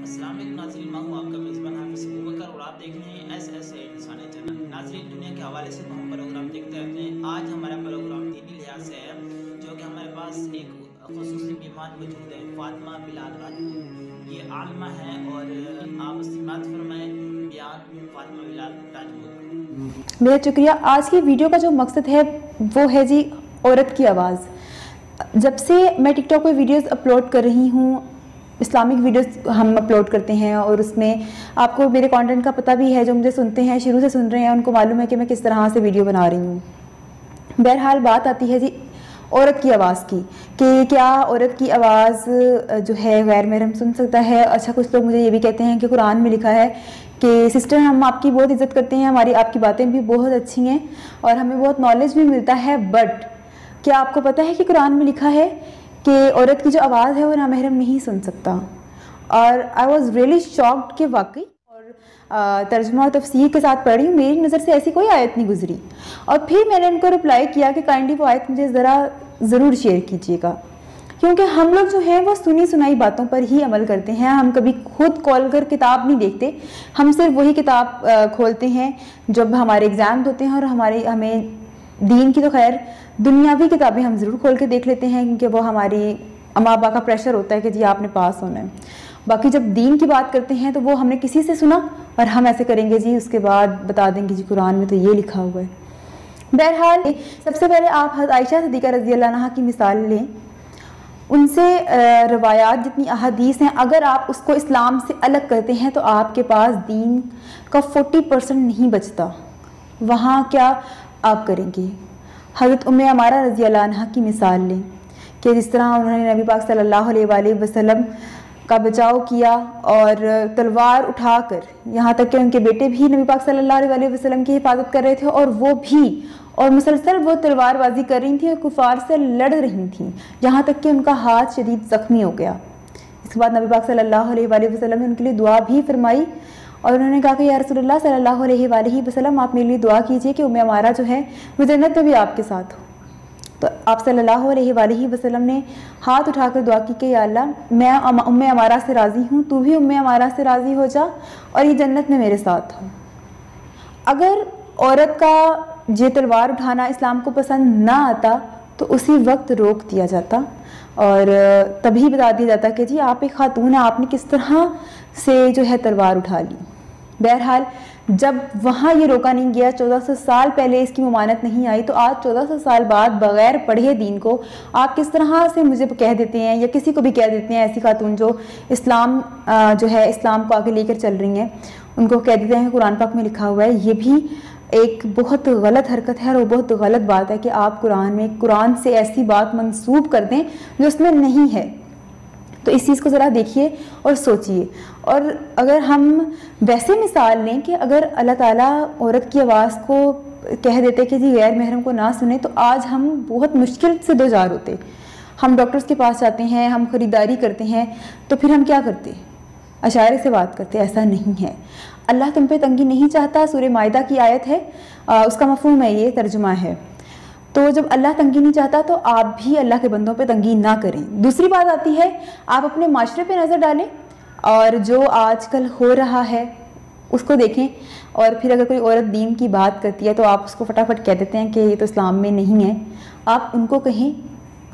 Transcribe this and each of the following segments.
السلام علیکم ناظرین، میں ہوں آپ کا میزبان حافظ ابوبکر اور آپ دیکھ رہے ہیں ایس ایس اے انسانی چینل۔ ناظرین، دنیا کے حوالے سے ہم پروگرام دیکھتے رہتے ہیں۔ آج ہمارا پروگرام دینی لحاظ سے ہے، جو کہ ہمارے پاس ایک خصوصی مہمان موجود ہے، فاطمہ بلال راجپوت۔ یہ عالمہ ہے اور آپ سماعت فرمائیں بیان فاطمہ بلال راجپوت۔ میرا شکریہ۔ آج کی ویڈیو کا جو مقصد ہے وہ ہے جی عورت کی آواز۔ جب سے میں ٹک ٹاک پہ ویڈیوز اپلوڈ کر رہی ہوں، اسلامک ویڈیوز ہم اپلوڈ کرتے ہیں، اور اس میں آپ کو میرے کانٹینٹ کا پتہ بھی ہے، جو مجھے سنتے ہیں، شروع سے سن رہے ہیں، ان کو معلوم ہے کہ میں کس طرح سے ویڈیو بنا رہی ہوں۔ بہرحال بات آتی ہے جی عورت کی آواز کی، کہ کیا عورت کی آواز جو ہے غیر محرم سن سکتا ہے؟ اچھا، کچھ لوگ مجھے یہ بھی کہتے ہیں کہ قرآن میں لکھا ہے کہ سسٹر ہم آپ کی بہت عزت کرتے ہیں، ہماری آپ کی باتیں بھی بہت اچھی ہیں اور ہمیں بہت نالج بھی ملتا ہے، بٹ کیا آپ کو پتہ ہے کہ قرآن میں لکھا ہے کہ عورت کی جو آواز ہے وہ نامحرم نہیں سن سکتا؟ اور آئی واز ریئلی شاکڈ کہ واقعی، اور ترجمہ اور تفسیر کے ساتھ پڑھی، میری نظر سے ایسی کوئی آیت نہیں گزری۔ اور پھر میں نے ان کو رپلائی کیا کہ کائنڈلی وہ آیت مجھے ضرور شیئر کیجیے گا، کیونکہ ہم لوگ جو ہیں وہ سنی سنائی باتوں پر ہی عمل کرتے ہیں۔ ہم کبھی خود کھول کر کتاب نہیں دیکھتے، ہم صرف وہی کتاب کھولتے ہیں جب ہمارے ایگزامز ہوتے ہیں، اور ہمیں دین کی تو خیر دنیاوی کتابیں ہم ضرور کھول کے دیکھ لیتے ہیں، کیونکہ وہ ہماری ماں باپ کا پریشر ہوتا ہے کہ جی آپ نے پاس ہونا ہے۔ باقی جب دین کی بات کرتے ہیں تو وہ ہم نے کسی سے سنا اور ہم ایسے کریں گے جی، اس کے بعد بتا دیں گے جی قرآن میں تو یہ لکھا ہوا ہے۔ بہرحال سب سے پہلے آپ حضرت عائشہ صدیقہ رضی اللہ عنہا کی مثال لیں، ان سے روایات جتنی احادیث ہیں، اگر آپ اس کو اسلام سے الگ کرتے ہیں تو آپ کے پاس دین کا 40% نہیں بچتا۔ وہاں کیا آپ کریں گے؟ حضرت ام عمارہ رضی اللہ عنہا کی مثال لیں کہ جس طرح انہوں نے نبی پاک صلی اللہ علیہ وآلہ وسلم کا بچاؤ کیا، اور تلوار اٹھا کر، یہاں تک کہ ان کے بیٹے بھی نبی پاک صلی اللہ علیہ وآلہ وسلم کی حفاظت کر رہے تھے، اور وہ بھی، اور مسلسل وہ تلوار بازی کر رہی تھیں اور کفار سے لڑ رہی تھیں، یہاں تک کہ ان کا ہاتھ شدید زخمی ہو گیا۔ اس کے بعد نبی پاک صلی اللہ علیہ وآلہ وسلم نے ان کے لیے دعا بھی فرمائی، اور انہوں نے کہا کہ یا رسول اللہ صلی اللہ علیہ وآلہ وسلم، آپ میرے لیے دعا کیجئے کہ ام عمارہ جو ہے وہ جنت میں بھی آپ کے ساتھ ہو۔ تو آپ صلی اللہ علیہ وآلہ وسلم نے ہاتھ اٹھا کر دعا کی کہ یا اللہ، میں ام عمارہ سے راضی ہوں، تو بھی ام عمارہ سے راضی ہو جا اور یہ جنت میں میرے ساتھ ہو۔ اگر عورت کا یہ تلوار اٹھانا اسلام کو پسند نہ آتا تو اسی وقت روک دیا جاتا، اور تبھی بتا دیا جاتا کہ جی آپ ایک خاتون ہیں، آپ نے کس طرح سے جو ہے تلوار اٹھا لی۔ بہرحال جب وہاں یہ روکا نہیں گیا، 1400 سال پہلے اس کی ممانعت نہیں آئی، تو آج 1400 سال بعد بغیر پڑھے دین کو آپ کس طرح سے مجھے کہہ دیتے ہیں، یا کسی کو بھی کہہ دیتے ہیں، ایسی خاتون جو اسلام جو ہے اسلام کو آگے لے کر چل رہی ہیں، ان کو کہہ دیتے ہیں قرآن پاک میں لکھا ہوا ہے۔ یہ بھی ایک بہت غلط حرکت ہے، اور وہ بہت غلط بات ہے کہ آپ قرآن سے ایسی بات منسوب کر دیں جو اس میں نہیں ہے۔ تو اس چیز کو ذرا دیکھیے اور سوچئے۔ اور اگر ہم ویسے مثال لیں کہ اگر اللہ تعالیٰ عورت کی آواز کو کہہ دیتے کہ جی غیر محرم کو نہ سنیں، تو آج ہم بہت مشکل سے دوچار ہوتے۔ ہم ڈاکٹرز کے پاس جاتے ہیں، ہم خریداری کرتے ہیں، تو پھر ہم کیا کرتے؟ اشارے سے بات کرتے۔ ایسا نہیں ہے، اللہ تم پہ تنگی نہیں چاہتا، سورہ مائدہ کی آیت ہے، اس کا مفہوم ہے، یہ ترجمہ ہے۔ تو جب اللہ تنگی نہیں چاہتا تو آپ بھی اللہ کے بندوں پہ تنگی نہ کریں۔ دوسری بات آتی ہے، آپ اپنے معاشرے پہ نظر ڈالیں اور جو آج کل ہو رہا ہے اس کو دیکھیں، اور پھر اگر کوئی عورت دین کی بات کرتی ہے تو آپ اس کو فٹافٹ کہہ دیتے ہیں کہ یہ تو اسلام میں نہیں ہے۔ آپ ان کو کہیں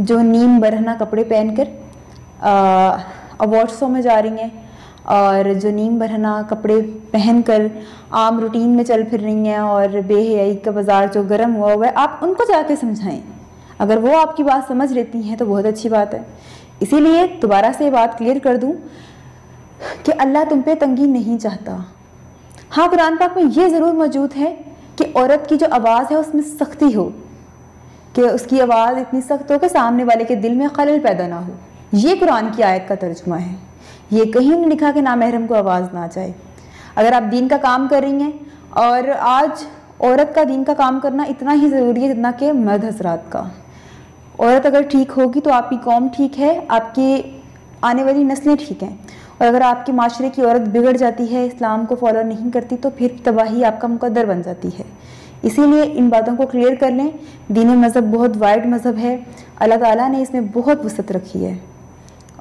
جو نیم برہنہ کپڑے پہن کر اوارڈ شو میں جا رہی ہیں، اور جو نیم برہنہ کپڑے پہن کر عام روٹین میں چل پھر رہی ہیں، اور بے حیائی کا بازار جو گرم ہوا ہوا ہے، آپ ان کو جا کے سمجھائیں۔ اگر وہ آپ کی بات سمجھ لیتی ہیں تو بہت اچھی بات ہے۔ اسی لیے دوبارہ سے یہ بات کلیئر کر دوں کہ اللہ تم پہ تنگی نہیں چاہتا۔ ہاں، قرآن پاک میں یہ ضرور موجود ہے کہ عورت کی جو آواز ہے اس میں سختی ہو، کہ اس کی آواز اتنی سخت ہو کہ سامنے والے کے دل میں خلل پیدا نہ ہو۔ یہ قرآن کی آیت کا ترجمہ ہے، یہ کہیں نہیں لکھا کہ نامحرم کو آواز نہ جائے۔ اگر آپ دین کا کام کر رہی ہیں، اور آج عورت کا دین کا کام کرنا اتنا ہی ضروری ہے جتنا کہ مرد حضرات کا۔ عورت اگر ٹھیک ہوگی تو آپ کی قوم ٹھیک ہے، آپ کی آنے والی نسلیں ٹھیک ہیں، اور اگر آپ کے معاشرے کی عورت بگڑ جاتی ہے، اسلام کو فالو نہیں کرتی، تو پھر تباہی آپ کا مقدر بن جاتی ہے۔ اسی لیے ان باتوں کو کلیئر کر لیں۔ دین مذہب بہت وائڈ مذہب ہے، اللہ تعالیٰ نے اس میں بہت وسعت رکھی ہے،